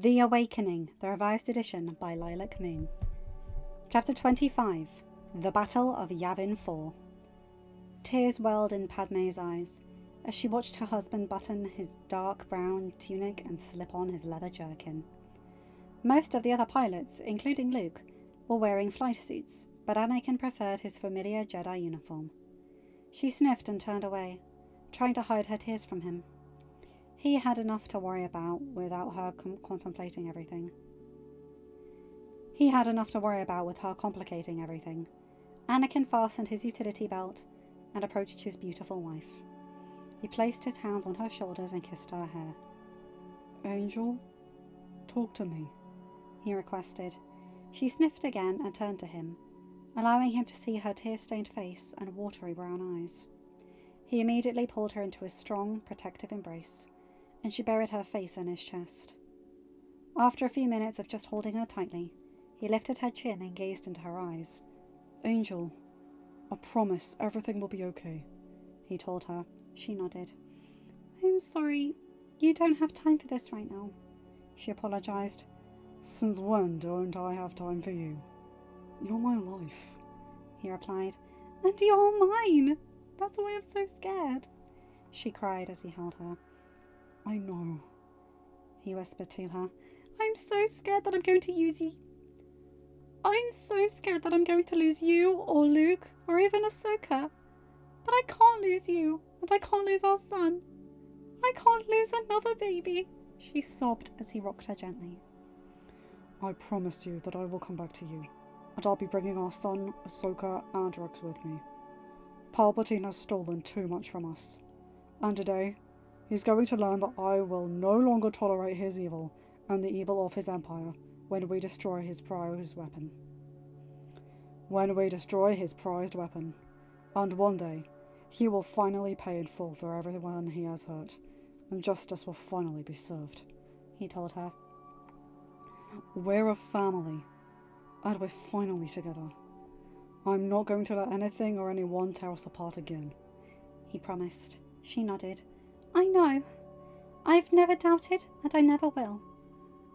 The Awakening, the revised edition by Lilac Moon. Chapter 25. The Battle of Yavin 4. Tears welled in Padme's eyes as she watched her husband button his dark brown tunic and slip on his leather jerkin. Most of the other pilots, including Luke, were wearing flight suits, but Anakin preferred his familiar Jedi uniform. She sniffed and turned away, trying to hide her tears from him. He had enough to worry about without her contemplating everything. With her complicating everything. Anakin fastened his utility belt and approached his beautiful wife. He placed his hands on her shoulders and kissed her hair. "Angel, talk to me," he requested. She sniffed again and turned to him, allowing him to see her tear-stained face and watery brown eyes. He immediately pulled her into his strong, protective embrace, and she buried her face in his chest. After a few minutes of just holding her tightly, he lifted her chin and gazed into her eyes. "Angel, I promise everything will be okay," he told her. She nodded. "I'm sorry, you don't have time for this right now," she apologized. "Since when don't I have time for you? You're my life," he replied. "And you're mine! That's why I'm so scared," she cried as he held her. "I know," he whispered to her. I'm so scared that I'm going to lose you or Luke or even Ahsoka. But I can't lose you, and I can't lose our son. I can't lose another baby," she sobbed as he rocked her gently. "I promise you that I will come back to you, and I'll be bringing our son, Ahsoka, and Rex with me. Palpatine has stolen too much from us, and today he's going to learn that I will no longer tolerate his evil and the evil of his empire when we destroy his prized weapon. And one day he will finally pay in full for everyone he has hurt, and justice will finally be served," he told her. "We're a family, and we're finally together. I'm not going to let anything or anyone tear us apart again," he promised. She nodded. "I know. I've never doubted, and I never will.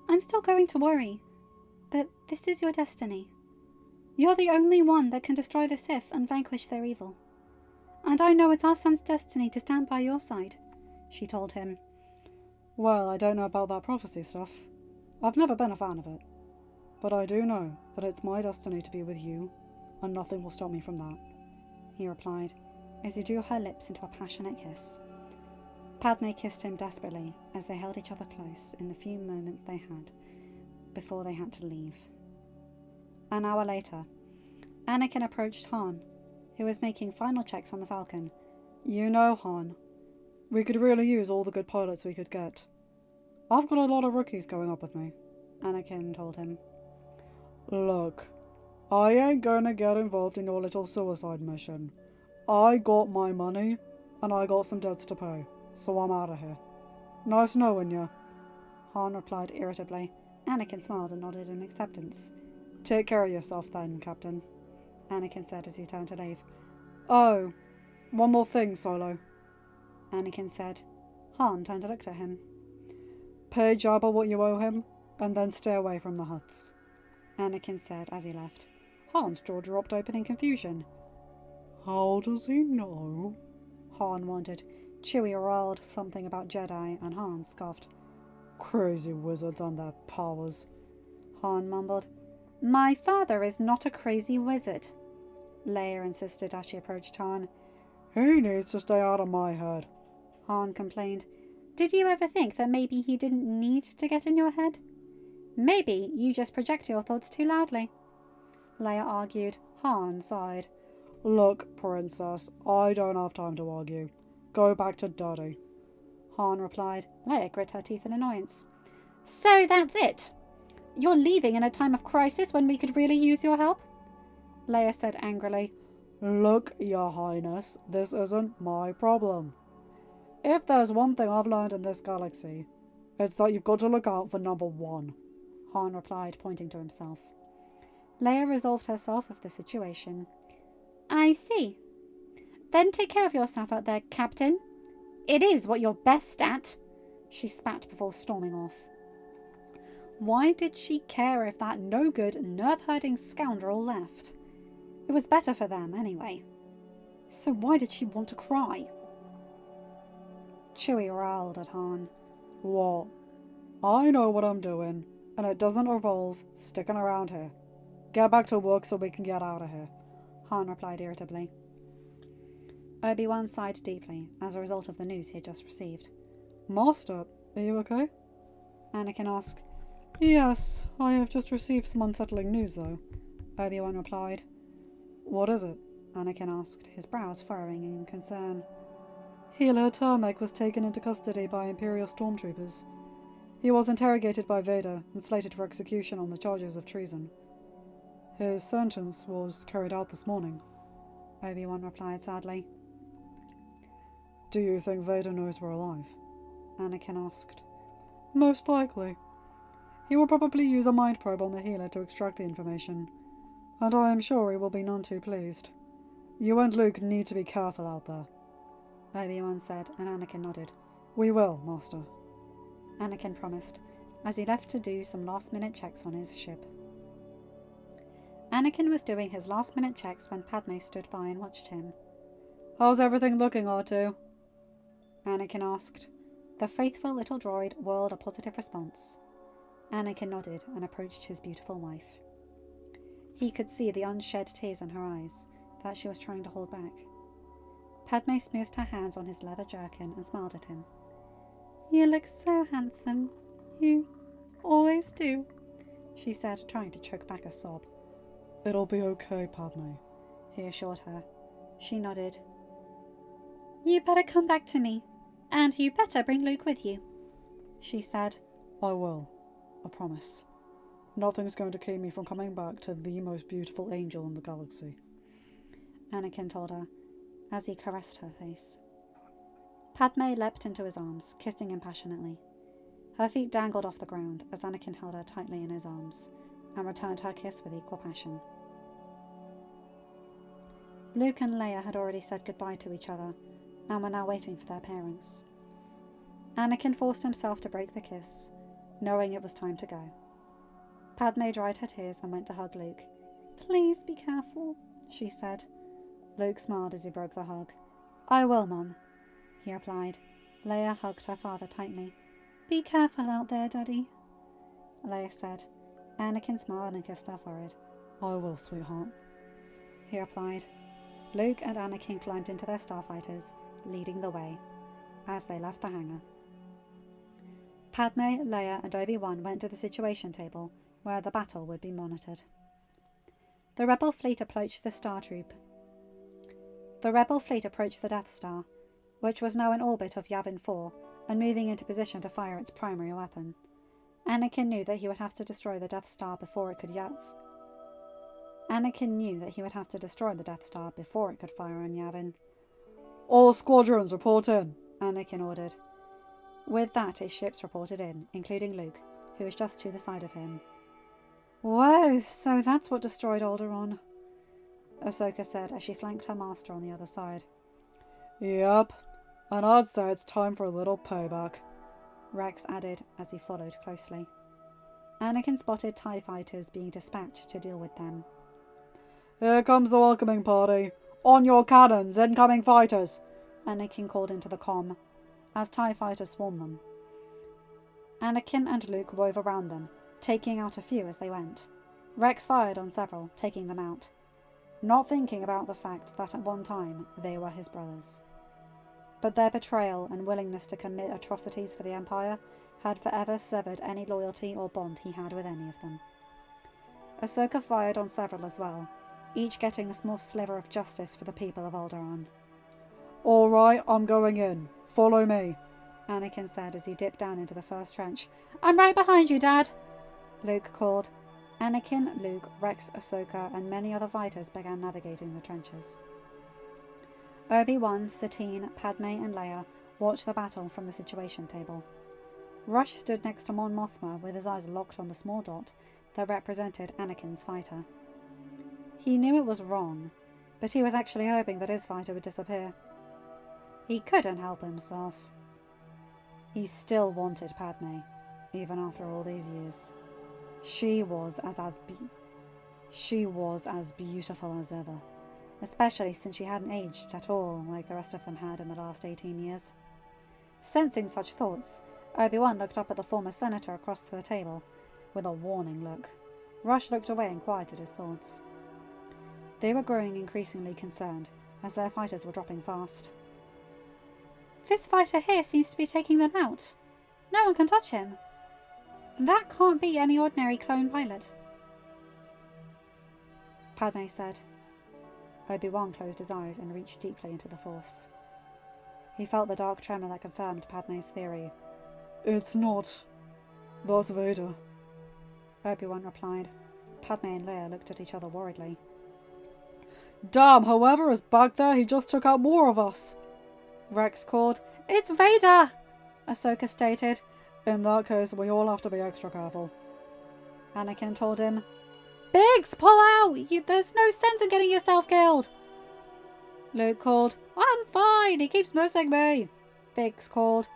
I'm still going to worry, but this is your destiny. You're the only one that can destroy the Sith and vanquish their evil. And I know it's our son's destiny to stand by your side," she told him. "Well, I don't know about that prophecy stuff. I've never been a fan of it. But I do know that it's my destiny to be with you, and nothing will stop me from that," he replied, as he drew her lips into a passionate kiss. Padme kissed him desperately as they held each other close in the few moments they had before they had to leave. An hour later, Anakin approached Han, who was making final checks on the Falcon. "You know, Han, we could really use all the good pilots we could get. I've got a lot of rookies going up with me," Anakin told him. "Look, I ain't gonna get involved in your little suicide mission. I got my money, and I got some debts to pay, so I'm out of here. Nice knowing you," Han replied irritably. Anakin smiled and nodded in acceptance. "Take care of yourself then, Captain," Anakin said as he turned to leave. "Oh, one more thing, Solo," Anakin said. Han turned to look at him. "Pay Jabba what you owe him, and then stay away from the huts," Anakin said as he left. Han's jaw dropped open in confusion. "How does he know?" Han wondered. Chewie roared something about Jedi, and Han scoffed. "Crazy wizards and their powers," Han mumbled. "My father is not a crazy wizard," Leia insisted as she approached Han. "He needs to stay out of my head," Han complained. "Did you ever think that maybe he didn't need to get in your head? Maybe you just project your thoughts too loudly," Leia argued. Han sighed. "Look, Princess, I don't have time to argue. Go back to Daddy," Han replied. Leia grit her teeth in annoyance. "So that's it? You're leaving in a time of crisis when we could really use your help?" Leia said angrily. "Look, Your Highness, this isn't my problem. If there's one thing I've learned in this galaxy, it's that you've got to look out for number one," Han replied, pointing to himself. Leia resolved herself of the situation. "I see. Then take care of yourself out there, Captain. It is what you're best at," she spat before storming off. Why did she care if that no-good, nerve-hurting scoundrel left? It was better for them, anyway. So why did she want to cry? Chewie growled at Han. What? I know what I'm doing, and it doesn't involve sticking around here. Get back to work so we can get out of here, Han replied irritably. Obi-Wan sighed deeply as a result of the news he had just received. Master, are you okay? Anakin asked. Yes, I have just received some unsettling news, though, Obi-Wan replied. What is it? Anakin asked, his brows furrowing in concern. Hila Tarmek was taken into custody by Imperial stormtroopers. He was interrogated by Vader and slated for execution on the charges of treason. His sentence was carried out this morning, Obi-Wan replied sadly. Do you think Vader knows we're alive? Anakin asked. Most likely. He will probably use a mind probe on the healer to extract the information, and I am sure he will be none too pleased. You and Luke need to be careful out there, Obi-Wan said, and Anakin nodded. We will, Master, Anakin promised, as he left to do some last-minute checks on his ship. Anakin was doing his last-minute checks when Padme stood by and watched him. How's everything looking, R2? Anakin asked. The faithful little droid whirled a positive response. Anakin nodded and approached his beautiful wife. He could see the unshed tears in her eyes that she was trying to hold back. Padme smoothed her hands on his leather jerkin and smiled at him. You look so handsome. You always do, she said, trying to choke back a sob. It'll be okay, Padme, he assured her. She nodded. You better come back to me, and you better bring Luke with you, she said. I will, I promise. Nothing's going to keep me from coming back to the most beautiful angel in the galaxy, Anakin told her, as he caressed her face. Padme leapt into his arms, kissing him passionately. Her feet dangled off the ground as Anakin held her tightly in his arms, and returned her kiss with equal passion. Luke and Leia had already said goodbye to each other, and were now waiting for their parents. Anakin forced himself to break the kiss, knowing it was time to go. Padme dried her tears and went to hug Luke. Please be careful, she said. Luke smiled as he broke the hug. I will, Mum, he replied. Leia hugged her father tightly. Be careful out there, Daddy, Leia said. Anakin smiled and kissed her forehead. I will, sweetheart, he replied. Luke and Anakin climbed into their starfighters, leading the way, as they left the hangar. Padme, Leia, and Obi-Wan went to the situation table, where the battle would be monitored. The rebel fleet approached the Death Star, which was now in orbit of Yavin 4 and moving into position to fire its primary weapon. Anakin knew that he would have to destroy the Death Star before it could fire on Yavin. All squadrons report in, Anakin ordered. With that, his ships reported in, including Luke, who was just to the side of him. Whoa, so that's what destroyed Alderaan, Ahsoka said as she flanked her master on the other side. Yep, and I'd say it's time for a little payback, Rex added as he followed closely. Anakin spotted TIE fighters being dispatched to deal with them. Here comes the welcoming party. On your cannons, incoming fighters, Anakin called into the comm, as TIE fighters swarmed them. Anakin and Luke wove around them, taking out a few as they went. Rex fired on several, taking them out, not thinking about the fact that at one time they were his brothers. But their betrayal and willingness to commit atrocities for the Empire had forever severed any loyalty or bond he had with any of them. Ahsoka fired on several as well, each getting a small sliver of justice for the people of Alderaan. All right, I'm going in. Follow me, Anakin said as he dipped down into the first trench. I'm right behind you, Dad, Luke called. Anakin, Luke, Rex, Ahsoka, and many other fighters began navigating the trenches. Obi-Wan, Satine, Padme, and Leia watched the battle from the situation table. Rush stood next to Mon Mothma with his eyes locked on the small dot that represented Anakin's fighter. He knew it was wrong, but he was actually hoping that his fighter would disappear. He couldn't help himself. He still wanted Padme, even after all these years. She was as beautiful as ever, especially since she hadn't aged at all like the rest of them had in the last 18 years. Sensing such thoughts, Obi-Wan looked up at the former senator across the table with a warning look. Rush looked away and quieted his thoughts. They were growing increasingly concerned as their fighters were dropping fast. This fighter here seems to be taking them out. No one can touch him. That can't be any ordinary clone pilot, Padme said. Obi-Wan closed his eyes and reached deeply into the Force. He felt the dark tremor that confirmed Padme's theory. It's not. That's Vader, Obi-Wan replied. Padme and Leia looked at each other worriedly. Damn, whoever is back there, he just took out more of us, Rex called. It's Vader, Ahsoka stated. In that case, we all have to be extra careful, Anakin told him. Biggs, pull out! There's no sense in getting yourself killed, Luke called. I'm fine, he keeps missing me, Biggs called.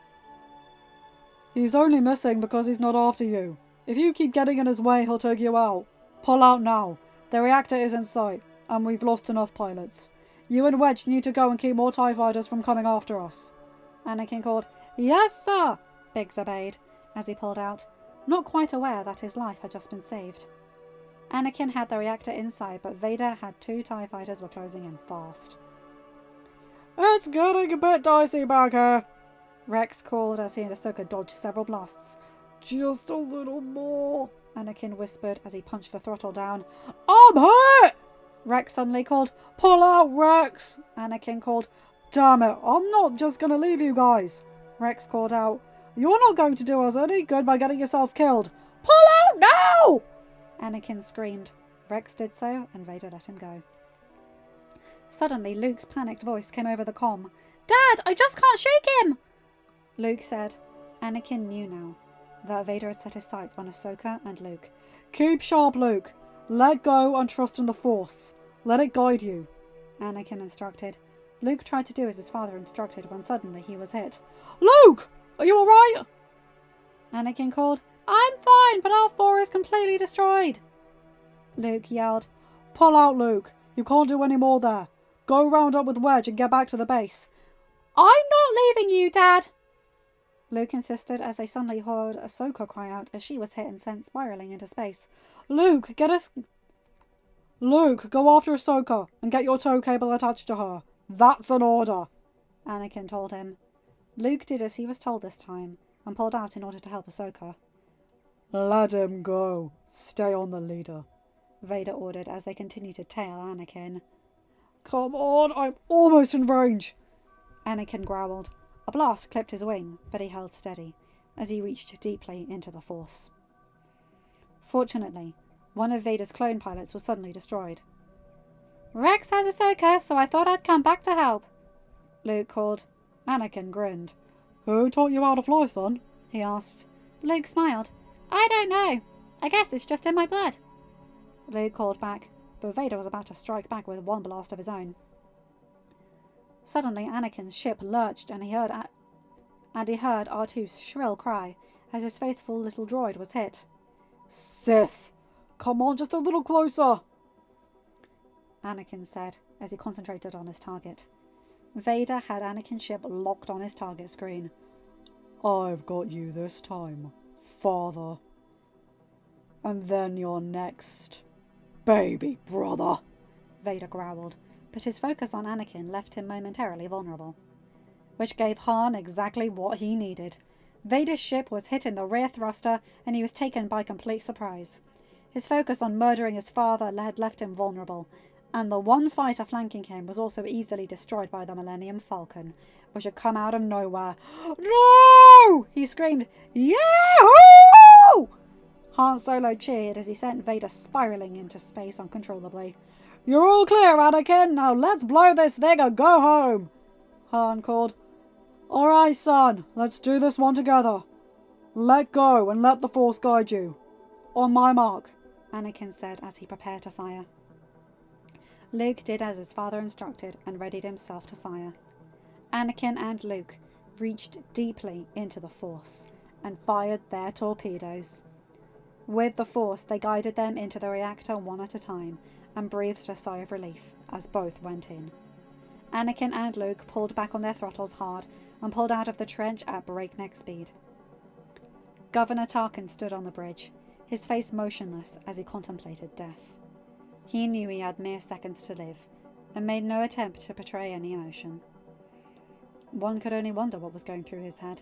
He's only missing because he's not after you. If you keep getting in his way, he'll take you out. Pull out now. The reactor is in sight, and we've lost enough pilots. You and Wedge need to go and keep more TIE fighters from coming after us, Anakin called. Yes, sir, Biggs obeyed as he pulled out, not quite aware that his life had just been saved. Anakin had the reactor inside, but Vader had 2 TIE fighters were closing in fast. It's getting a bit dicey back here, Rex called as he and Ahsoka dodged several blasts. Just a little more, Anakin whispered as he punched the throttle down. I'm hurt! Rex suddenly called. Pull out, Rex! Anakin called. Damn it, I'm not just going to leave you guys, Rex called out. You're not going to do us any good by getting yourself killed. Pull out now! Anakin screamed. Rex did so, and Vader let him go. Suddenly, Luke's panicked voice came over the comm. Dad, I just can't shake him, Luke said. Anakin knew now that Vader had set his sights on Ahsoka and Luke. Keep sharp, Luke. Let go and trust in the Force. Let it guide you, Anakin instructed. Luke tried to do as his father instructed when suddenly he was hit. Luke! Are you alright? Anakin called. I'm fine, but our 4 is completely destroyed, Luke yelled. Pull out, Luke. You can't do any more there. Go round up with Wedge and get back to the base. I'm not leaving you, Dad, Luke insisted as they suddenly heard Ahsoka cry out as she was hit and sent spiraling into space. Luke, Luke, go after Ahsoka and get your tow cable attached to her. That's an order, Anakin told him. Luke did as he was told this time and pulled out in order to help Ahsoka. Let him go. Stay on the leader, Vader ordered as they continued to tail Anakin. Come on, I'm almost in range, Anakin growled. A blast clipped his wing, but he held steady as he reached deeply into the Force. Fortunately, one of Vader's clone pilots was suddenly destroyed. Rex has Ahsoka, so I thought I'd come back to help, Luke called. Anakin grinned. Who taught you how to fly, son? He asked. Luke smiled. I don't know. I guess it's just in my blood, Luke called back, but Vader was about to strike back with one blast of his own. Suddenly Anakin's ship lurched and he heard R2's shrill cry as his faithful little droid was hit. Sith! Come on, just a little closer, Anakin said as he concentrated on his target. Vader had Anakin's ship locked on his target screen. I've got you this time, father. And then you're next, baby brother, Vader growled, but his focus on Anakin left him momentarily vulnerable, which gave Han exactly what he needed. Vader's ship was hit in the rear thruster and he was taken by complete surprise. His focus on murdering his father had left him vulnerable, and the one fighter flanking him was also easily destroyed by the Millennium Falcon, which had come out of nowhere. No! He screamed, Yahoo! Han Solo cheered as he sent Vader spiraling into space uncontrollably. You're all clear, Anakin. Now let's blow this thing and go home, Han called. All right, son. Let's do this one together. Let go and let the Force guide you. On my mark, Anakin said as he prepared to fire. Luke did as his father instructed and readied himself to fire. Anakin and Luke reached deeply into the Force and fired their torpedoes. With the Force, they guided them into the reactor one at a time and breathed a sigh of relief as both went in. Anakin and Luke pulled back on their throttles hard and pulled out of the trench at breakneck speed. Governor Tarkin stood on the bridge, his face motionless as he contemplated death. He knew he had mere seconds to live, and made no attempt to portray any emotion. One could only wonder what was going through his head.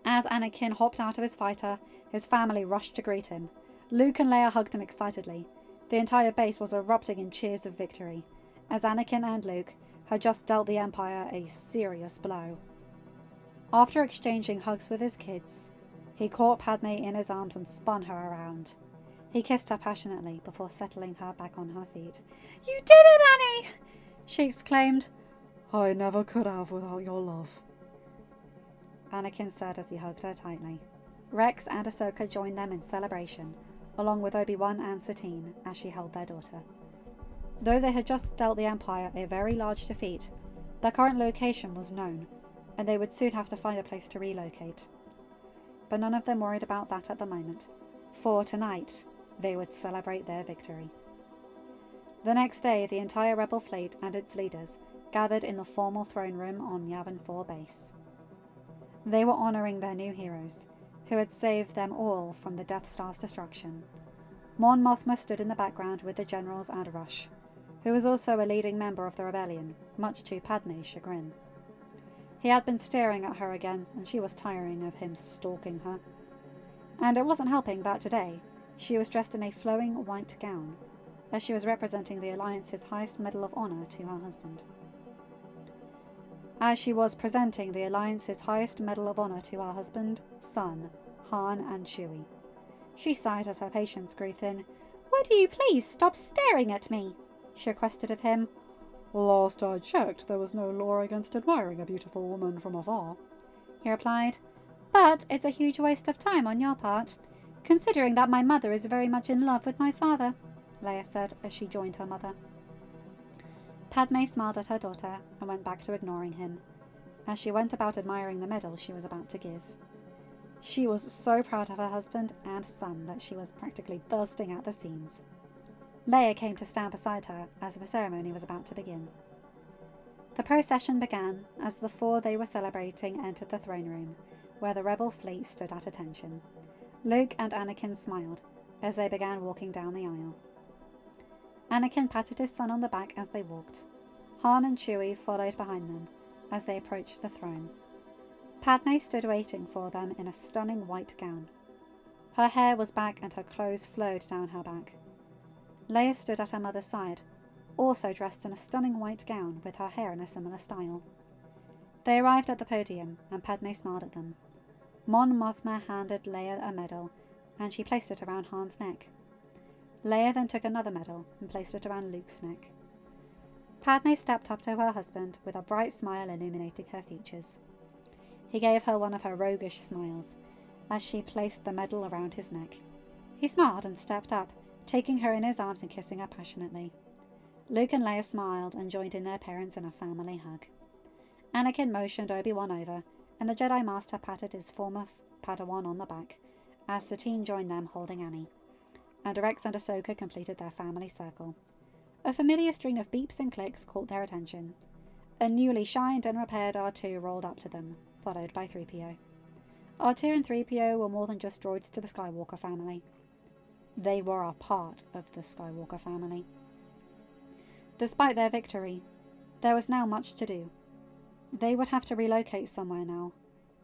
As Anakin hopped out of his fighter, his family rushed to greet him. Luke and Leia hugged him excitedly. The entire base was erupting in cheers of victory, as Anakin and Luke had just dealt the Empire a serious blow. After exchanging hugs with his kids, he caught Padme in his arms and spun her around. He kissed her passionately before settling her back on her feet. "You did it, Annie!" she exclaimed. "I never could have without your love," Anakin said as he hugged her tightly. Rex and Ahsoka joined them in celebration, along with Obi-Wan and Satine as she held their daughter. Though they had just dealt the Empire a very large defeat, their current location was known, and they would soon have to find a place to relocate. But none of them worried about that at the moment, for tonight they would celebrate their victory. The next day, the entire Rebel fleet and its leaders gathered in the formal throne room on Yavin 4 base. They were honouring their new heroes, who had saved them all from the Death Star's destruction. Mon Mothma stood in the background with the generals and Rush, who was also a leading member of the rebellion, much to Padme's chagrin. He had been staring at her again, and she was tiring of him stalking her. And it wasn't helping that today she was dressed in a flowing white gown, as she was representing the Alliance's highest medal of honour to her husband. As she was presenting the Alliance's highest medal of honour to her husband, son, Han and Chewie, she sighed as her patience grew thin. "Would you please stop staring at me?" she requested of him. "Last I checked, there was no law against admiring a beautiful woman from afar," he replied. "But it's a huge waste of time on your part, considering that my mother is very much in love with my father," Leia said as she joined her mother. Padme smiled at her daughter and went back to ignoring him, as she went about admiring the medal she was about to give. She was so proud of her husband and son that she was practically bursting at the seams. Leia came to stand beside her as the ceremony was about to begin. The procession began as the four they were celebrating entered the throne room, where the rebel fleet stood at attention. Luke and Anakin smiled as they began walking down the aisle. Anakin patted his son on the back as they walked. Han and Chewie followed behind them as they approached the throne. Padme stood waiting for them in a stunning white gown. Her hair was back and her clothes flowed down her back. Leia stood at her mother's side, also dressed in a stunning white gown with her hair in a similar style. They arrived at the podium, and Padme smiled at them. Mon Mothma handed Leia a medal, and she placed it around Han's neck. Leia then took another medal and placed it around Luke's neck. Padme stepped up to her husband with a bright smile illuminating her features. He gave her one of her roguish smiles as she placed the medal around his neck. He smiled and stepped up, taking her in his arms and kissing her passionately. Luke and Leia smiled and joined in their parents in a family hug. Anakin motioned Obi-Wan over, and the Jedi Master patted his former Padawan on the back, as Satine joined them holding Annie, and Rex and Ahsoka completed their family circle. A familiar string of beeps and clicks caught their attention. A newly shined and repaired R2 rolled up to them, followed by 3PO. R2 and 3PO were more than just droids to the Skywalker family. They were a part of the Skywalker family. Despite their victory, there was now much to do. They would have to relocate somewhere now,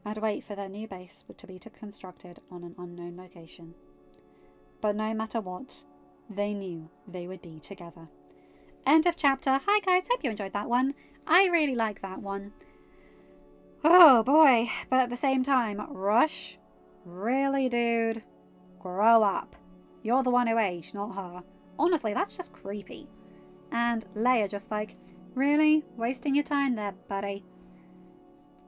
and wait for their new base to be constructed on an unknown location. But no matter what, they knew they would be together. End of chapter. Hi guys, hope you enjoyed that one. I really like that one. Oh boy, but at the same time, Rush? Really, dude? Grow up. You're the one who aged, not her. Honestly, that's just creepy. And Leia just like, really? Wasting your time there, buddy.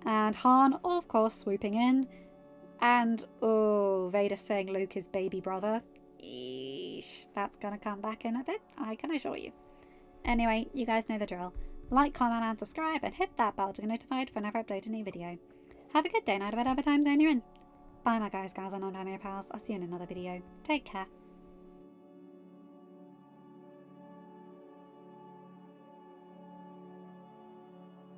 And Han, of course, swooping in. And, oh, Vader saying Luke is baby brother. Eesh, that's gonna come back in a bit, I can assure you. Anyway, you guys know the drill. Like, comment and subscribe, and hit that bell to get notified whenever I upload a new video. Have a good day night, whatever time zone you're in. Bye my guys and non-binary pals. I'll see you in another video. Take care.